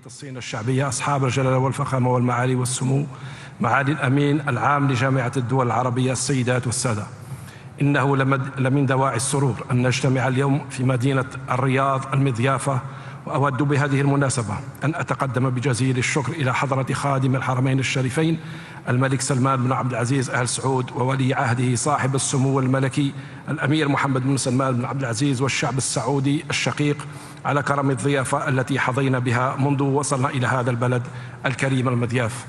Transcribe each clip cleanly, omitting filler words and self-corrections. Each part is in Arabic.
الصين الشعبية، أصحاب الجلالة والفخامة والمعالي والسمو، معالي الأمين العام لجامعة الدول العربية، السيدات والسادة، إنه لمن دواعي السرور أن نجتمع اليوم في مدينة الرياض المضيافة. وأود بهذه المناسبة أن أتقدم بجزيل الشكر إلى حضرة خادم الحرمين الشريفين الملك سلمان بن عبد العزيز آل سعود، وولي عهده صاحب السمو الملكي الأمير محمد بن سلمان بن عبد العزيز، والشعب السعودي الشقيق على كرم الضيافة التي حظينا بها منذ وصلنا إلى هذا البلد الكريم المضياف.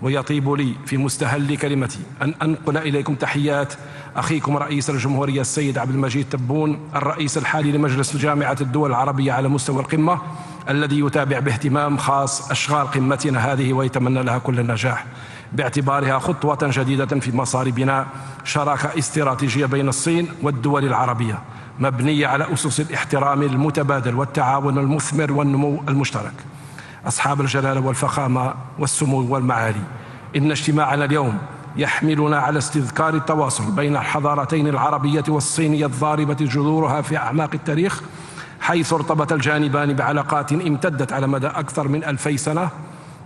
ويطيب لي في مستهل كلمتي أن أنقل إليكم تحيات أخيكم رئيس الجمهورية السيد عبد المجيد تبون، الرئيس الحالي لمجلس جامعة الدول العربية على مستوى القمة، الذي يتابع باهتمام خاص أشغال قمتنا هذه ويتمنى لها كل النجاح، باعتبارها خطوة جديدة في مسار بناء شراكة استراتيجية بين الصين والدول العربية، مبنية على أسس الاحترام المتبادل والتعاون المثمر والنمو المشترك. أصحاب الجلالة والفخامة والسمو والمعالي، إن اجتماعنا اليوم يحملنا على استذكار التواصل بين الحضارتين العربية والصينية الضاربة جذورها في أعماق التاريخ، حيث ارتبط الجانبان بعلاقات امتدت على مدى أكثر من 2000 سنة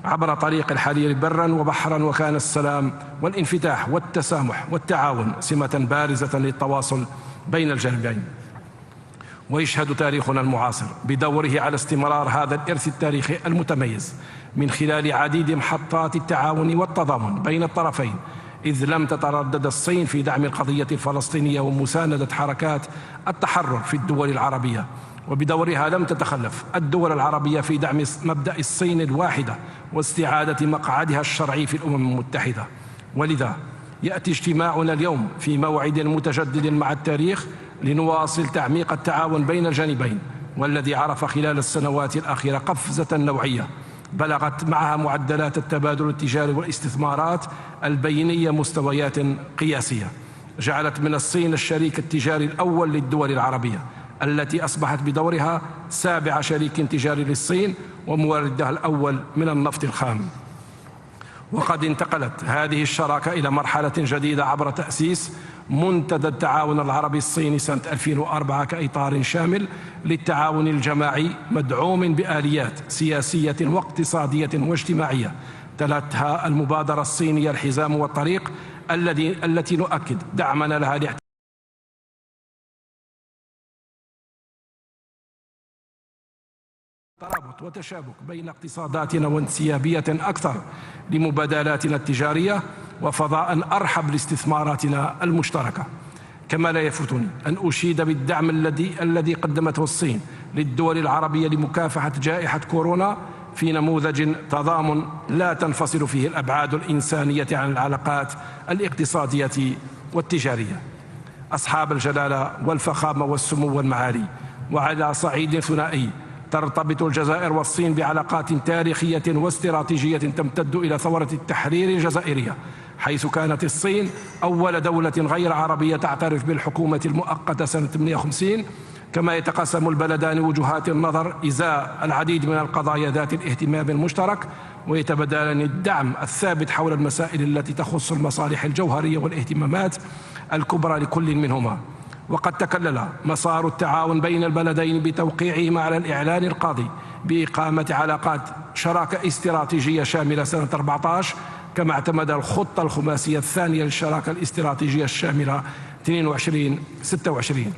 عبر طريق الحرير برا وبحرا، وكان السلام والانفتاح والتسامح والتعاون سمة بارزة للتواصل بين الجانبين. ويشهد تاريخنا المعاصر بدوره على استمرار هذا الإرث التاريخي المتميز من خلال عديد محطات التعاون والتضامن بين الطرفين، إذ لم تتردد الصين في دعم القضية الفلسطينية ومساندة حركات التحرر في الدول العربية، وبدورها لم تتخلف الدول العربية في دعم مبدأ الصين الواحدة واستعادة مقعدها الشرعي في الأمم المتحدة. ولذا يأتي اجتماعنا اليوم في موعد متجدد مع التاريخ لنواصل تعميق التعاون بين الجانبين، والذي عرف خلال السنوات الأخيرة قفزة نوعية بلغت معها معدلات التبادل التجاري والاستثمارات البينية مستويات قياسية، جعلت من الصين الشريك التجاري الأول للدول العربية، التي أصبحت بدورها سابع شريك تجاري للصين وموردها الأول من النفط الخام. وقد انتقلت هذه الشراكة إلى مرحلة جديدة عبر تأسيس منتدى التعاون العربي الصيني سنة 2004 كإطار شامل للتعاون الجماعي مدعوم بآليات سياسية واقتصادية واجتماعية، تلتها المبادرة الصينية الحزام والطريق التي نؤكد دعمنا لها ترابط وتشابك بين اقتصاداتنا وانسيابية أكثر لمبادلاتنا التجارية وفضاء أرحب لاستثماراتنا المشتركة. كما لا يفوتني أن أشيد بالدعم الذي قدمته الصين للدول العربية لمكافحة جائحة كورونا في نموذج تضامن لا تنفصل فيه الأبعاد الإنسانية عن العلاقات الاقتصادية والتجارية. أصحاب الجلالة والفخامة والسمو والمعالي، وعلى صعيد ثنائي ترتبط الجزائر والصين بعلاقات تاريخية واستراتيجية تمتد إلى ثورة التحرير الجزائرية، حيث كانت الصين أول دولة غير عربية تعترف بالحكومة المؤقتة سنة 58. كما يتقاسم البلدان وجهات النظر إزاء العديد من القضايا ذات الاهتمام المشترك، ويتبادلان الدعم الثابت حول المسائل التي تخص المصالح الجوهرية والاهتمامات الكبرى لكل منهما. وقد تكلل مسار التعاون بين البلدين بتوقيعهما على الإعلان القاضي بإقامة علاقات شراكة استراتيجية شاملة سنة 14، كما اعتمد الخطة الخماسية الثانية للشراكة الاستراتيجية الشاملة 22-26.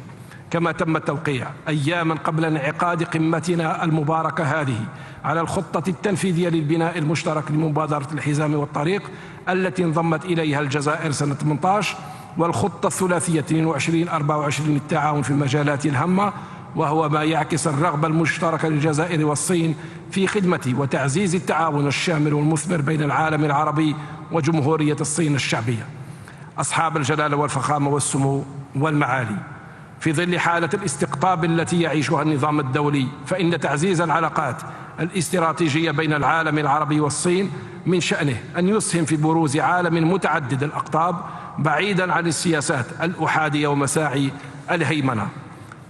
كما تم التوقيع أياما قبل انعقاد قمتنا المباركة هذه على الخطة التنفيذية للبناء المشترك لمبادرة الحزام والطريق التي انضمت إليها الجزائر سنة 18، والخطة الثلاثية 22-24 للتعاون في المجالات الهامة، وهو ما يعكس الرغبة المشتركة للجزائر والصين في خدمة وتعزيز التعاون الشامل والمثمر بين العالم العربي وجمهورية الصين الشعبية. أصحاب الجلالة والفخامة والسمو والمعالي، في ظل حالة الاستقطاب التي يعيشها النظام الدولي، فإن تعزيز العلاقات الاستراتيجية بين العالم العربي والصين من شأنه أن يسهم في بروز عالم متعدد الأقطاب بعيدا عن السياسات الأحادية ومساعي الهيمنة.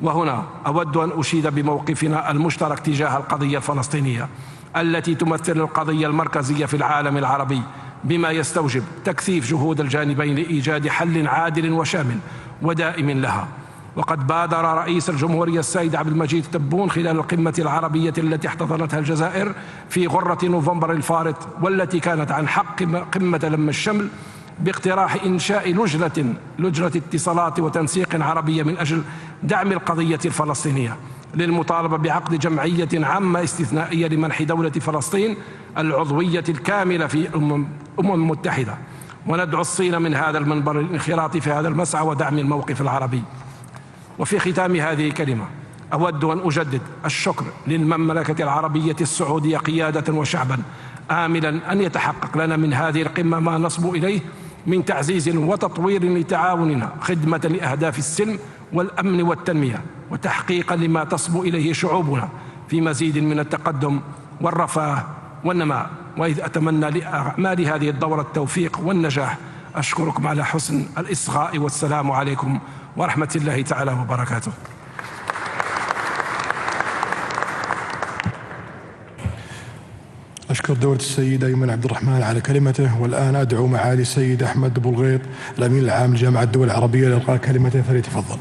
وهنا أود أن أشيد بموقفنا المشترك تجاه القضية الفلسطينية التي تمثل القضية المركزية في العالم العربي، بما يستوجب تكثيف جهود الجانبين لإيجاد حل عادل وشامل ودائم لها. وقد بادر رئيس الجمهورية السيد عبد المجيد تبون خلال القمة العربية التي احتضنتها الجزائر في غرة نوفمبر الفارط، والتي كانت عن حق قمة لم الشمل، باقتراح إنشاء لجنة اتصالات وتنسيق عربية من أجل دعم القضية الفلسطينية، للمطالبة بعقد جمعية عامة استثنائية لمنح دولة فلسطين العضوية الكاملة في الأمم المتحدة. وندعو الصين من هذا المنبر للانخراط في هذا المسعى ودعم الموقف العربي. وفي ختام هذه الكلمة أود أن أجدد الشكر للمملكة العربية السعودية قيادة وشعبا، آملا أن يتحقق لنا من هذه القمة ما نصبو إليه من تعزيز وتطوير لتعاوننا خدمة لأهداف السلم والأمن والتنمية، وتحقيقا لما تصبو إليه شعوبنا في مزيد من التقدم والرفاه والنماء. وإذ أتمنى لأعمال هذه الدورة التوفيق والنجاح. أشكركم على حسن الإصغاء، والسلام عليكم ورحمة الله تعالى وبركاته. أشكر دولة السيد أيمن عبد الرحمن على كلمته. والآن أدعو معالي السيد أحمد بولغيط الأمين العام لجامعة الدول العربية لإلقاء كلمته، فليتفضل.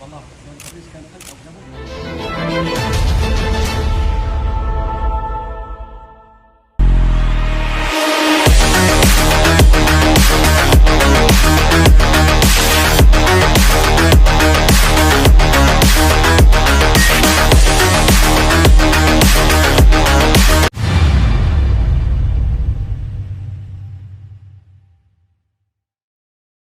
والله كان